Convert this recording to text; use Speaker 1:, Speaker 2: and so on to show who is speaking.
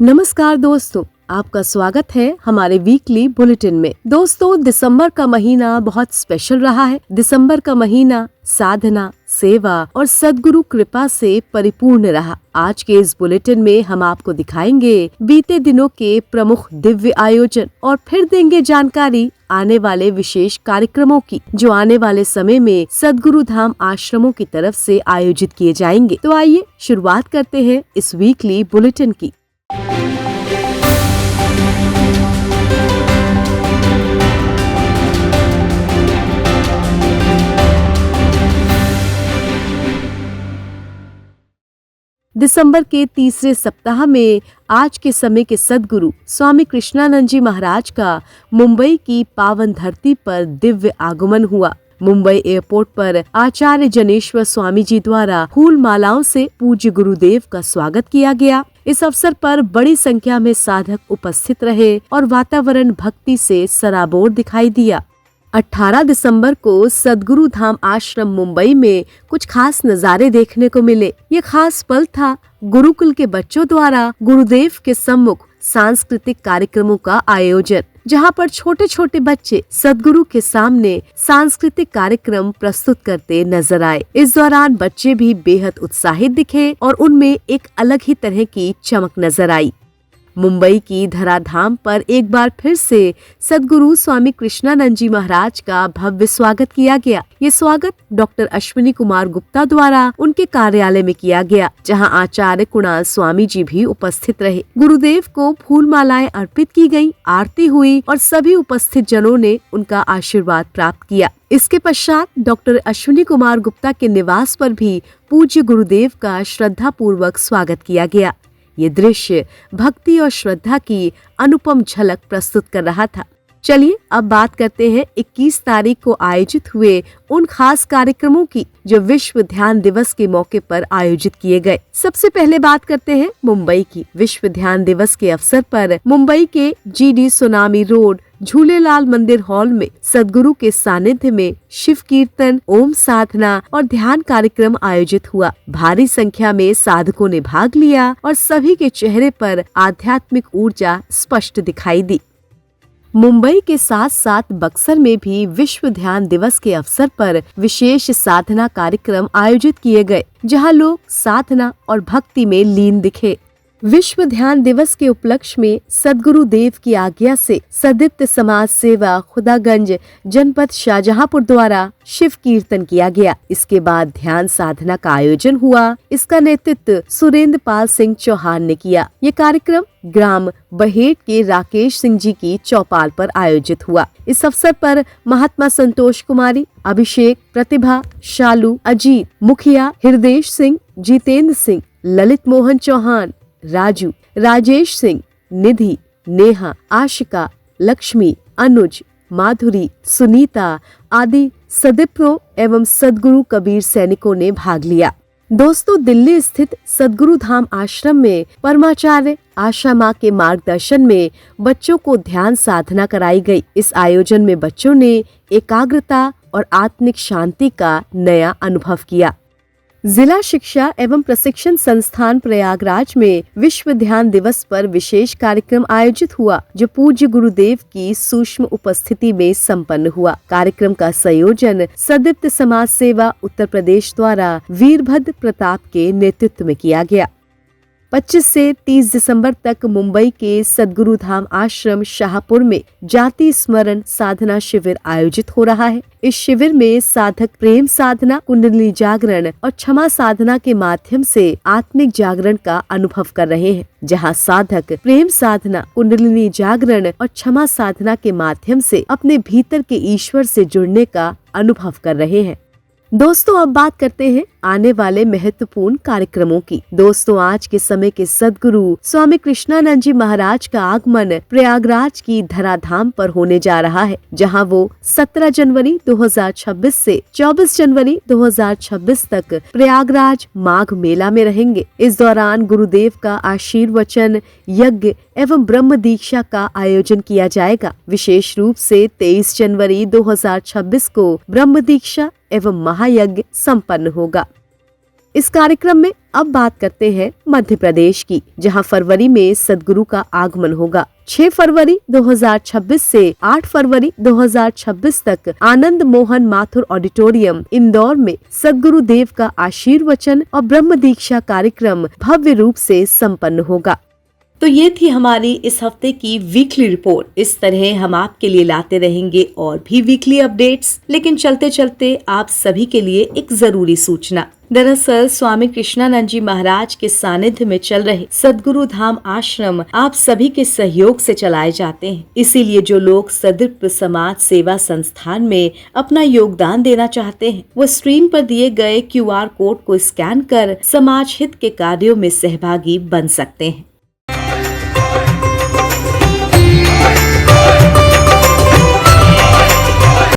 Speaker 1: नमस्कार दोस्तों, आपका स्वागत है हमारे वीकली बुलेटिन में। दोस्तों, दिसंबर का महीना बहुत स्पेशल रहा है। दिसंबर का महीना साधना, सेवा और सद्गुरु कृपा से परिपूर्ण रहा। आज के इस बुलेटिन में हम आपको दिखाएंगे बीते दिनों के प्रमुख दिव्य आयोजन और फिर देंगे जानकारी आने वाले विशेष कार्यक्रमों की, जो आने वाले समय में सद्गुरु धाम आश्रमों की तरफ से आयोजित किए जाएंगे। तो आइए शुरुआत करते हैं इस वीकली बुलेटिन की। दिसंबर के तीसरे सप्ताह में आज के समय के सद्गुरु स्वामी कृष्णानंद जी महाराज का मुंबई की पावन धरती पर दिव्य आगमन हुआ। मुंबई एयरपोर्ट पर आचार्य जनेश्वर स्वामी जी द्वारा फूल मालाओं से पूज्य गुरुदेव का स्वागत किया गया। इस अवसर पर बड़ी संख्या में साधक उपस्थित रहे और वातावरण भक्ति से सराबोर दिखाई दिया। 18 दिसंबर को सद्गुरु धाम आश्रम मुंबई में कुछ खास नज़ारे देखने को मिले। ये खास पल था गुरुकुल के बच्चों द्वारा गुरुदेव के सम्मुख सांस्कृतिक कार्यक्रमों का आयोजन, जहां पर छोटे छोटे बच्चे सद्गुरु के सामने सांस्कृतिक कार्यक्रम प्रस्तुत करते नजर आए। इस दौरान बच्चे भी बेहद उत्साहित दिखे और उनमें एक अलग ही तरह की चमक नजर आई। मुंबई की धराधाम पर एक बार फिर से सद्गुरु स्वामी कृष्णानंद जी महाराज का भव्य स्वागत किया गया। ये स्वागत डॉक्टर अश्विनी कुमार गुप्ता द्वारा उनके कार्यालय में किया गया, जहां आचार्य कुणाल स्वामी जी भी उपस्थित रहे। गुरुदेव को फूल मालाएं अर्पित की गयी, आरती हुई और सभी उपस्थित जनों ने उनका आशीर्वाद प्राप्त किया। इसके पश्चात डॉक्टर अश्विनी कुमार गुप्ता के निवास पर भी पूज्य गुरुदेव का श्रद्धा पूर्वक स्वागत किया गया। ये दृश्य भक्ति और श्रद्धा की अनुपम झलक प्रस्तुत कर रहा था। चलिए अब बात करते हैं 21 तारीख को आयोजित हुए उन खास कार्यक्रमों की जो विश्व ध्यान दिवस के मौके पर आयोजित किए गए। सबसे पहले बात करते हैं मुंबई की। विश्व ध्यान दिवस के अवसर पर मुंबई के GD सोनामी रोड झूलेलाल मंदिर हॉल में सद्गुरु के सानिध्य में शिव कीर्तन, ओम साधना और ध्यान कार्यक्रम आयोजित हुआ। भारी संख्या में साधकों ने भाग लिया और सभी के चेहरे पर आध्यात्मिक ऊर्जा स्पष्ट दिखाई दी। मुंबई के साथ साथ बक्सर में भी विश्व ध्यान दिवस के अवसर पर विशेष साधना कार्यक्रम आयोजित किए गए, जहां लोग साधना और भक्ति में लीन दिखे। विश्व ध्यान दिवस के उपलक्ष्य में सद्गुरु देव की आज्ञा से सदीप्त समाज सेवा खुदागंज जनपद शाहजहांपुर द्वारा शिव कीर्तन किया गया। इसके बाद ध्यान साधना का आयोजन हुआ। इसका नेतृत्व सुरेंद्र पाल सिंह चौहान ने किया। ये कार्यक्रम ग्राम बहेट के राकेश सिंह जी की चौपाल पर आयोजित हुआ। इस अवसर पर महात्मा संतोष कुमारी, अभिषेक, प्रतिभा, शालू, अजीत, मुखिया, हृदय सिंह, जितेंद्र सिंह, ललित मोहन चौहान, राजू, राजेश सिंह, निधि, नेहा, आशिका, लक्ष्मी, अनुज, माधुरी, सुनीता आदि सदीप्रों एवं सद्गुरु कबीर सैनिकों ने भाग लिया। दोस्तों, दिल्ली स्थित सद्गुरु धाम आश्रम में परमाचार्य आशा माँ के मार्गदर्शन में बच्चों को ध्यान साधना कराई गई। इस आयोजन में बच्चों ने एकाग्रता और आत्मिक शांति का नया अनुभव किया। जिला शिक्षा एवं प्रशिक्षण संस्थान प्रयागराज में विश्व ध्यान दिवस पर विशेष कार्यक्रम आयोजित हुआ, जो पूज्य गुरुदेव की सूक्ष्म उपस्थिति में संपन्न हुआ। कार्यक्रम का संयोजन सदीप्त समाज सेवा उत्तर प्रदेश द्वारा वीरभद्र प्रताप के नेतृत्व में किया गया। 25 से 30 दिसंबर तक मुंबई के सद्गुरु धाम आश्रम शाहपुर में जाति स्मरण साधना शिविर आयोजित हो रहा है। इस शिविर में साधक प्रेम साधना, कुंडलिनी जागरण और क्षमा साधना के माध्यम से आत्मिक जागरण का अनुभव कर रहे हैं, जहां साधक प्रेम साधना, कुंडलिनी जागरण और क्षमा साधना के माध्यम से अपने भीतर के ईश्वर से जुड़ने का अनुभव कर रहे हैं। दोस्तों, अब बात करते हैं आने वाले महत्वपूर्ण कार्यक्रमों की। दोस्तों, आज के समय के सद्गुरु स्वामी कृष्णानंद जी महाराज का आगमन प्रयागराज की धराधाम पर होने जा रहा है, जहां वो 17 जनवरी 2026 से 24 जनवरी 2026 तक प्रयागराज माघ मेला में रहेंगे। इस दौरान गुरुदेव का आशीर्वचन यज्ञ एवं ब्रह्म दीक्षा का आयोजन किया जाएगा। विशेष रूप से 23 जनवरी 2026 को ब्रह्म दीक्षा एवं महायज्ञ संपन्न होगा। इस कार्यक्रम में अब बात करते हैं मध्य प्रदेश की, जहां फरवरी में सद्गुरु का आगमन होगा। 6 फरवरी 2026 से 8 फरवरी 2026 तक आनंद मोहन माथुर ऑडिटोरियम इंदौर में सद्गुरु देव का आशीर्वचन और ब्रह्म दीक्षा कार्यक्रम भव्य रूप से संपन्न होगा। तो ये थी हमारी इस हफ्ते की वीकली रिपोर्ट। इस तरह हम आपके लिए लाते रहेंगे और भी वीकली अपडेट्स, लेकिन चलते चलते आप सभी के लिए एक जरूरी सूचना। दरअसल स्वामी कृष्णानंद जी महाराज के सानिध्य में चल रहे सद्गुरु धाम आश्रम आप सभी के सहयोग से चलाए जाते हैं। इसीलिए जो लोग सदृप समाज सेवा संस्थान में अपना योगदान देना चाहते हैं, वो स्क्रीन पर दिए गए QR कोड को स्कैन कर समाज हित के कार्यों में सहभागी बन सकते हैं।